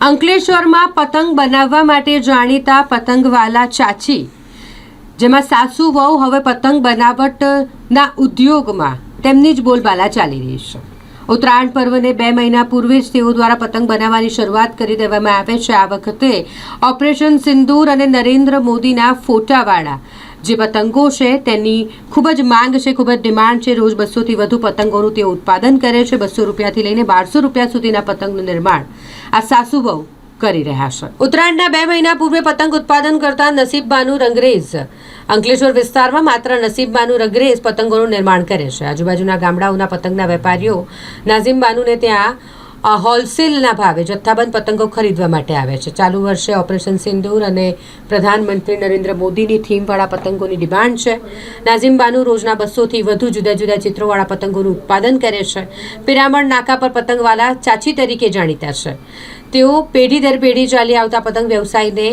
અંકલેશ્વરમાં પતંગ બનાવવા માટે જાણીતા પતંગવાલા ચાચી, જેમાં સાસુ વહુ હવે પતંગ બનાવટના ઉદ્યોગમાં તેમની જ બોલબાલા ચાલી રહી છે। ઉત્તરાયણ પર્વને 2 મહિના પૂર્વે જ તેઓ દ્વારા પતંગ બનાવવાની શરૂઆત કરી દેવામાં આવે છે। આ વખતે ઓપરેશન સિંદૂર અને નરેન્દ્ર મોદીના ફોટાવાળા જે પતંગો છે તેની ખૂબ જ માંગ છે, ખૂબ જ ડિમાન્ડ છે। રોજ 200થી વધુ પતંગોનું તેઓ ઉત્પાદન કરે છે। 200 રૂપિયાથી લઈને 1200 રૂપિયા સુધીના પતંગનું નિર્માણ આ સાસુ વહુ કરી રહ્યા છે। ઉત્તરાયણના 2 મહિના પૂર્વે પતંગ ઉત્પાદન કરતા નસીબબાનુ રંગરેજ અંકલેશ્વર વિસ્તારમાં માત્ર નસીબબાનુ રંગરેજ પતંગોનું નિર્માણ કરે છે। આજુબાજુના ગામડાઓના પતંગના વેપારીઓ નાઝીમબાનુને ત્યાં હોલસેલના ભાવે જથ્થાબંધ પતંગો ખરીદવા માટે આવે છે। ચાલુ વર્ષે ઓપરેશન સિંદૂર અને પ્રધાનમંત્રી નરેન્દ્ર મોદીની થીમવાળા પતંગોની ડિમાન્ડ છે। નાઝીમબાનુ રોજના 200થી વધુ જુદા જુદા ચિત્રોવાળા પતંગોનું ઉત્પાદન કરે છે। પિરામણ નાકા પર પતંગવાલા ચાચી તરીકે જાણીતા છે। તેઓ પેઢી દર પેઢી ચાલી આવતા પતંગ વ્યવસાયને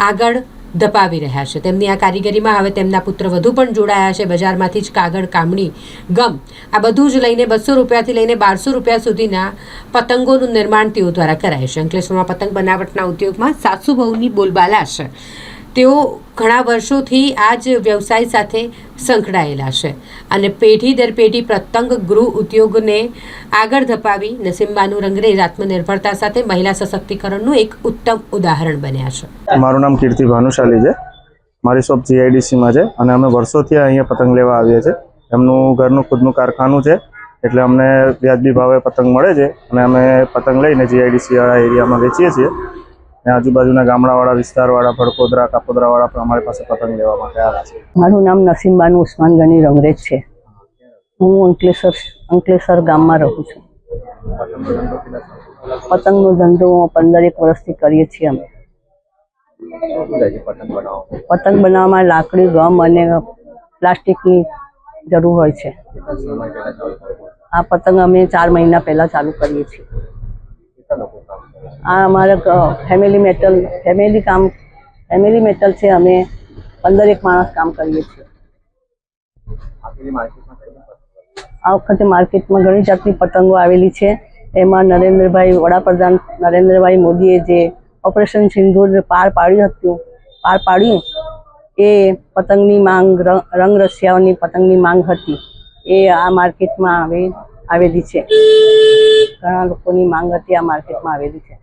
આગળ ધપાવી રહ્યા છે। તેમની આ કારીગરીમાં હવે તેમના પુત્ર વધુ પણ જોડાયા છે। બજારમાંથી જ કાગળ, કામણી, ગમ આ બધું જ લઈને 200 રૂપિયાથી લઈને 1200 રૂપિયા સુધીના પતંગોનું નિર્માણ તેઓ દ્વારા કરાય છે। અંકલેશ્વરમાં પતંગ બનાવટના ઉદ્યોગમાં સાસુ વહુની બોલબાલા છે। તેઓ ઘણા વર્ષોથી આ જ વ્યવસાય સાથે સંકળાયેલા છે અને પેઢી દર પેઢી પતંગ ગૃહ ઉદ્યોગને આગળ ધપાવી નસીબબાનુ રંગરેજ આત્મનિર્ભરતા સાથે મહિલા સશક્તિકરણનું એક ઉત્તમ ઉદાહરણ બન્યા છે। મારું નામ કીર્તિ ભાનુશાલી છે। મારી શોપ જીઆઈડીસીમાં છે અને અમે વર્ષોથી અહીંયા પતંગ લેવા આવીએ છીએ। એમનું ઘરનું ખુદનું કારખાનું છે એટલે અમને વ્યાજબી ભાવે પતંગ મળે છે અને અમે પતંગ લઈને જીઆઈડીસી વાળા એરિયામાં વેચીએ છીએ। આજુબાજુના ગામડાવાળા વિસ્તારવાળા ભડકોદરા કાપોદરાવાળા પણ અમારી પાસે પતંગ લેવા માટે આવે છે। મારું નામ નસીબબાનુ ઉસ્માન ગની રંગરેજ છે। હું અંકલેશ્વર ગામમાં રહું છું। પતંગનો ધંધો 15 વર્ષથી કરીએ છીએ અમે। પતંગ બનાવવામાં લાકડી, ગમ અને પ્લાસ્ટિકની જરૂર હોય છે। આ પતંગ અમે 4 મહિના પહેલા ચાલુ કરીએ છીએ। આ અમારા ફેમિલી મેટલ છે। અમે 15 માણસ કામ કરીએ છીએ। આ વખતે માર્કેટમાં ઘણી જાતની પતંગો આવેલી છે। એમાં વડાપ્રધાન નરેન્દ્રભાઈ મોદીએ જે ઓપરેશન સિંદૂર પાર પાડ્યું એ પતંગની માંગ, રંગરસિયાઓની પતંગની માંગ હતી એ આ માર્કેટમાં આવેલી છે। ઘણા લોકોની માંગ હતી, આ માર્કેટમાં આવેલી છે।